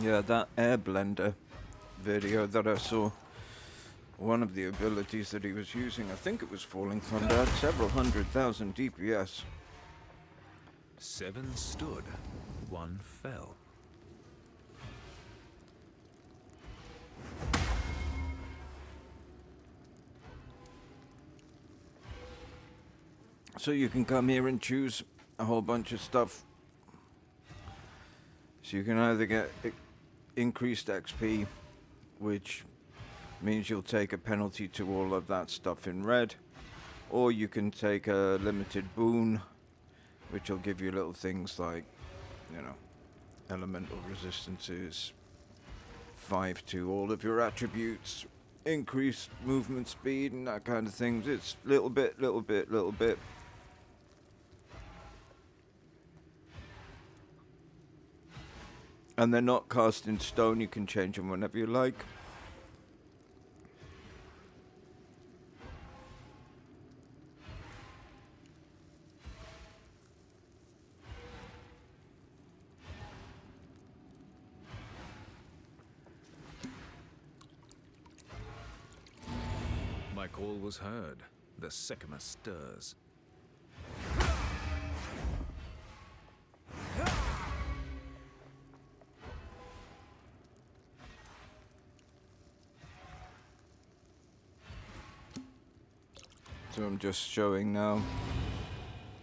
Yeah, that air blender video that I saw, one of the abilities that he was using, I think it was Falling Thunder, had several 100,000 DPS. 7 stood, 1 fell. So you can come here and choose a whole bunch of stuff. So you can either get increased XP, which means you'll take a penalty to all of that stuff in red, or you can take a limited boon, which will give you little things like, you know, elemental resistances, 5 to all of your attributes, increased movement speed and that kind of things. It's little bit. And they're not cast in stone, you can change them whenever you like. My call was heard. The Sekhema stirs. So I'm just showing now.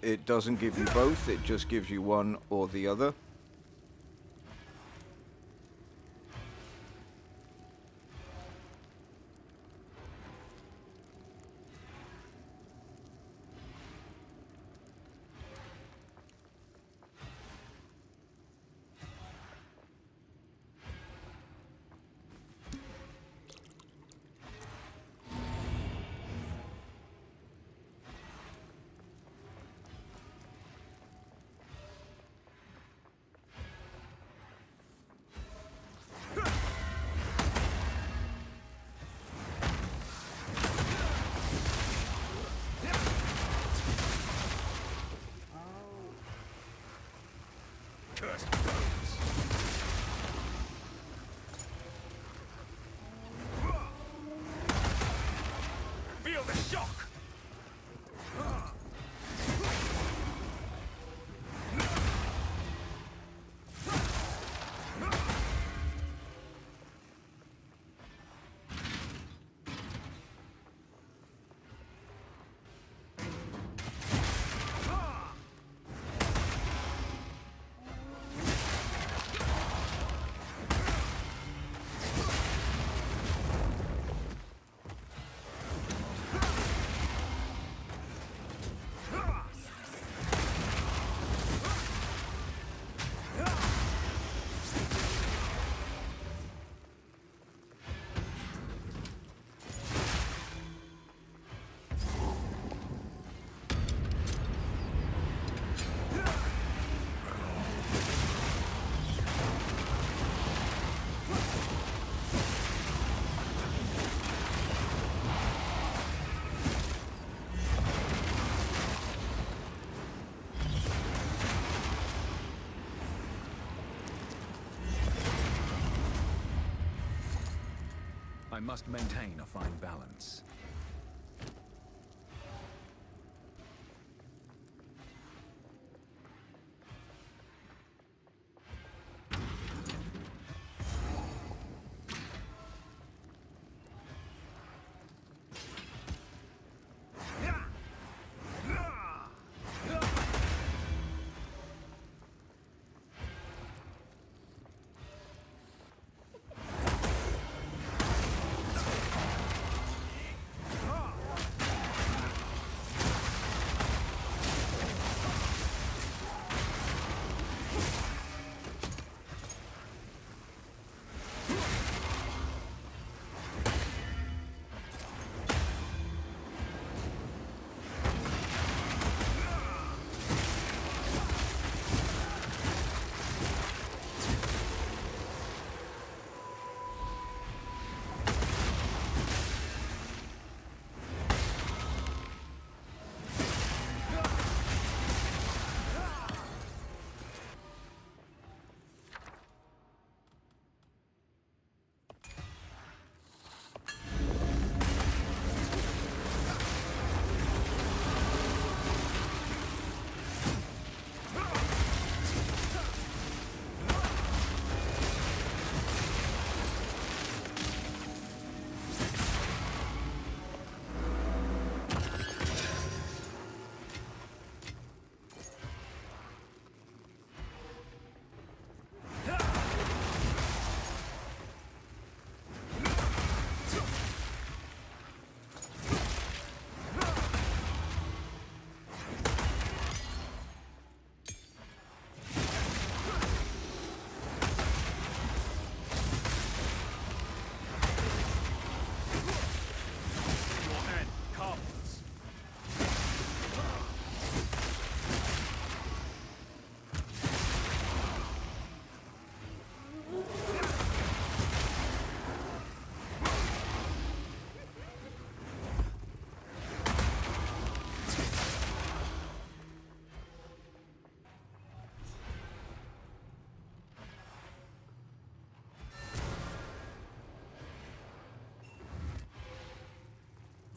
It doesn't give you both, it just gives you one or the other. Feel the shock! I must maintain a fine balance.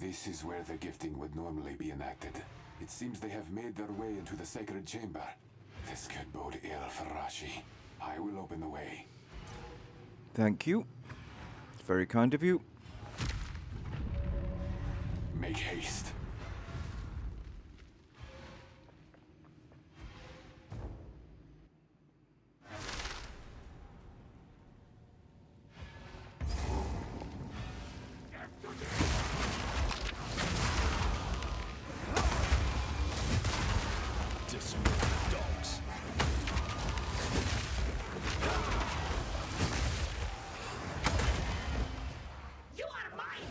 This is where the gifting would normally be enacted. It seems they have made their way into the sacred chamber. This could bode ill for Rashi. I will open the way. Thank you. It's very kind of you. Make haste. Dogs. You are mine!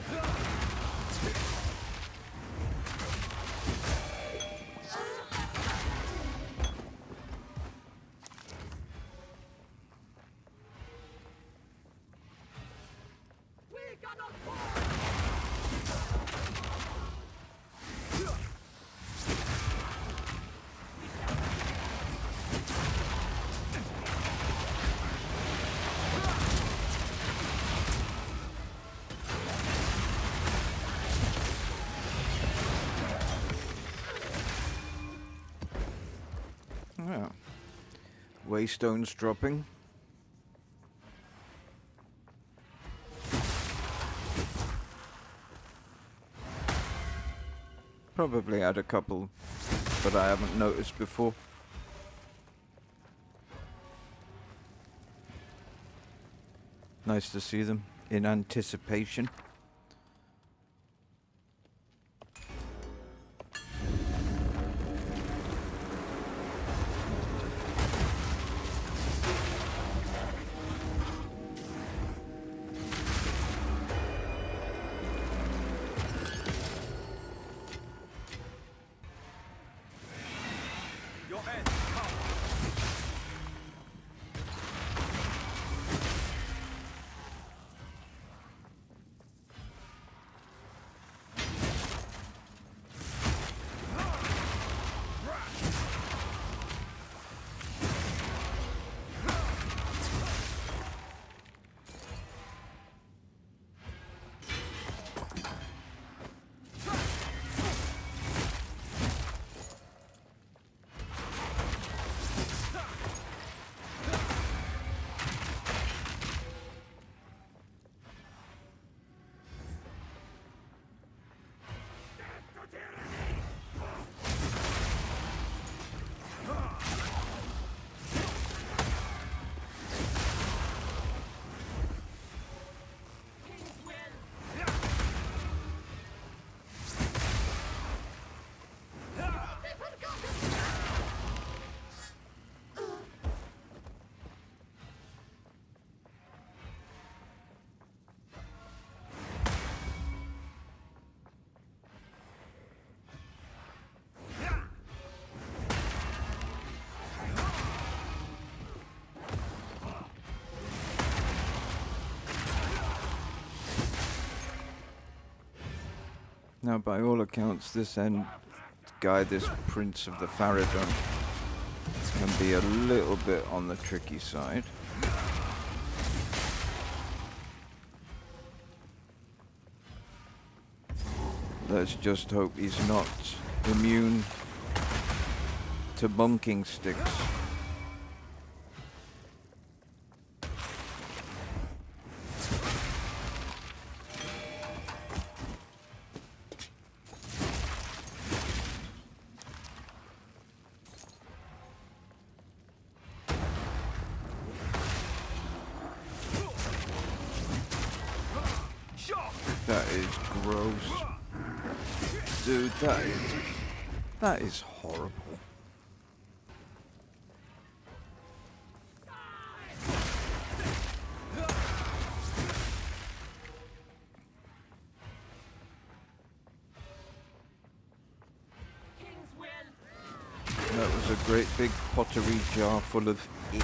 We cannot fall! Yeah. Waystones dropping. Probably had a couple, but I haven't noticed before. Nice to see them in anticipation. Your end. Come. Now, by all accounts, this guy, this Prince of the Faradon, can be a little bit on the tricky side. Let's just hope he's not immune to bunking sticks. That is gross. Dude, that is horrible. That was a great big pottery jar full of ick.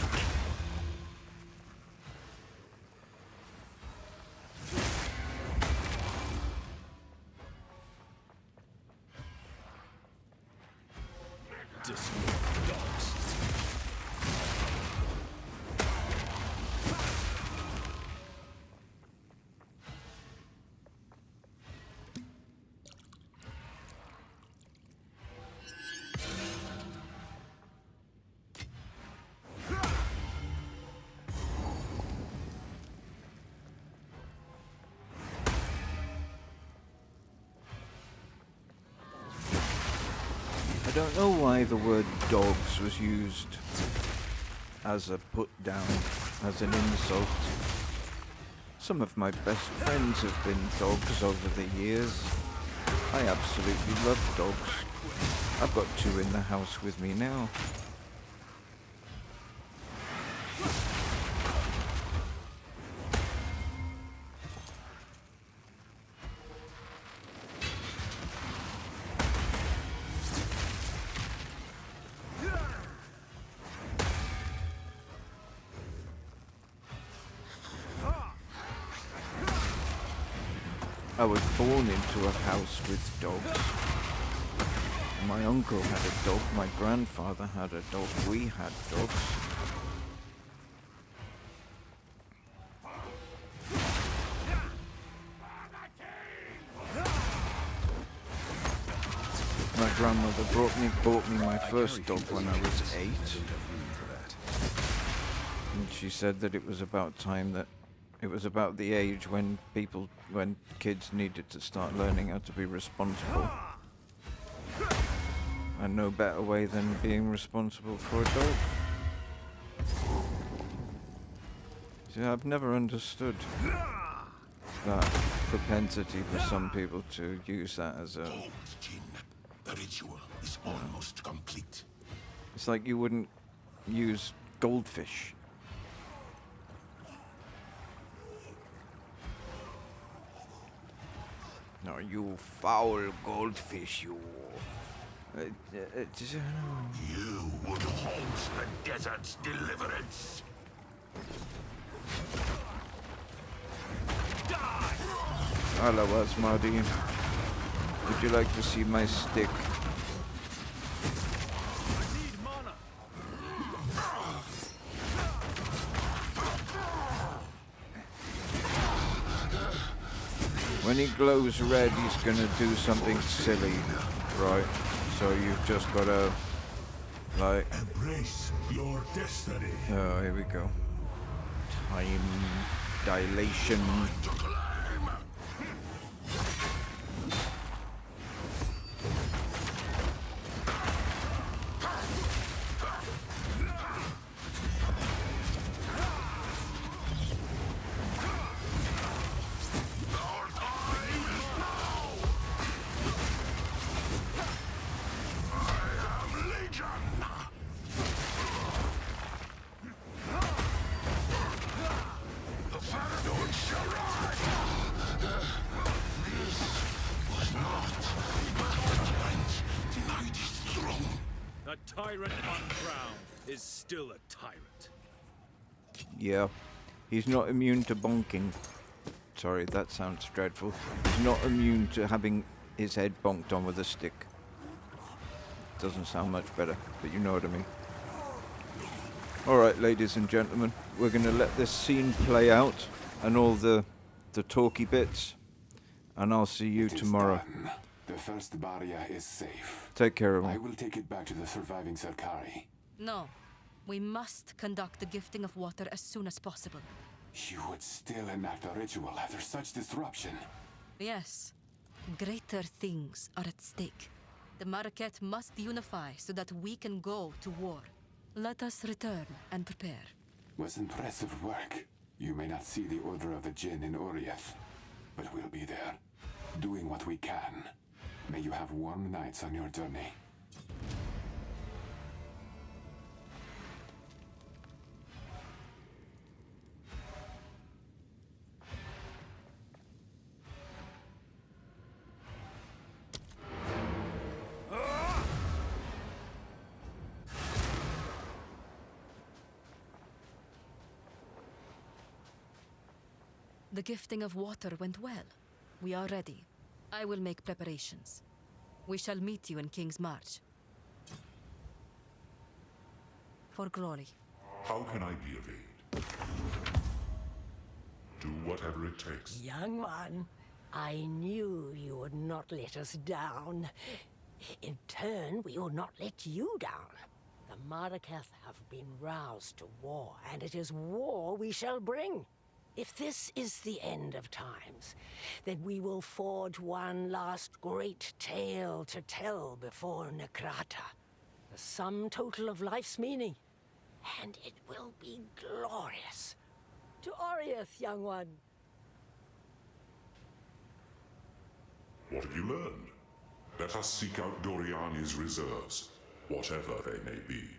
don't know why the word dogs was used as a put down, as an insult. Some of my best friends have been dogs over the years. I absolutely love dogs. I've got 2 in the house with me now. I was born into a house with dogs. My uncle had a dog, my grandfather had a dog, we had dogs. My grandmother bought me my first dog when I was 8. And she said that it was about time that it was about the age when kids needed to start learning how to be responsible. And no better way than being responsible for a dog. See, I've never understood that propensity for some people to use that as a... The ritual is almost complete. It's like you wouldn't use goldfish. No, you foul goldfish, you. You would haunt the desert's deliverance. Die! Hello, Asmodee. Would you like to see my stick? When he glows red, he's gonna do something silly, right? So you've just gotta, like... Embrace your destiny. Oh, here we go. Time dilation. A tyrant uncrowned is still a tyrant. Yeah, he's not immune to bonking. Sorry, that sounds dreadful. He's not immune to having his head bonked on with a stick. Doesn't sound much better, but you know what I mean. Alright, ladies and gentlemen, we're going to let this scene play out and all the talky bits, and I'll see you tomorrow. Done. The first barrier is safe. Take care, everyone. I will take it back to the surviving Selkari. No. We must conduct the gifting of water as soon as possible. You would still enact a ritual after such disruption? Yes. Greater things are at stake. The Maraketh must unify so that we can go to war. Let us return and prepare. Was impressive work. You may not see the Order of the Jinn in Oriath, but we'll be there, doing what we can. May you have warm nights on your journey. The gifting of water went well. We are ready. I will make preparations. We shall meet you in King's March. For glory. How can I be of aid? Do whatever it takes. Young one, I knew you would not let us down. In turn, we will not let you down. The Maraketh have been roused to war, and it is war we shall bring. If this is the end of times, then we will forge one last great tale to tell before Necrata. The sum total of life's meaning. And it will be glorious. To Oriath, young one. What have you learned? Let us seek out Doriani's reserves, whatever they may be.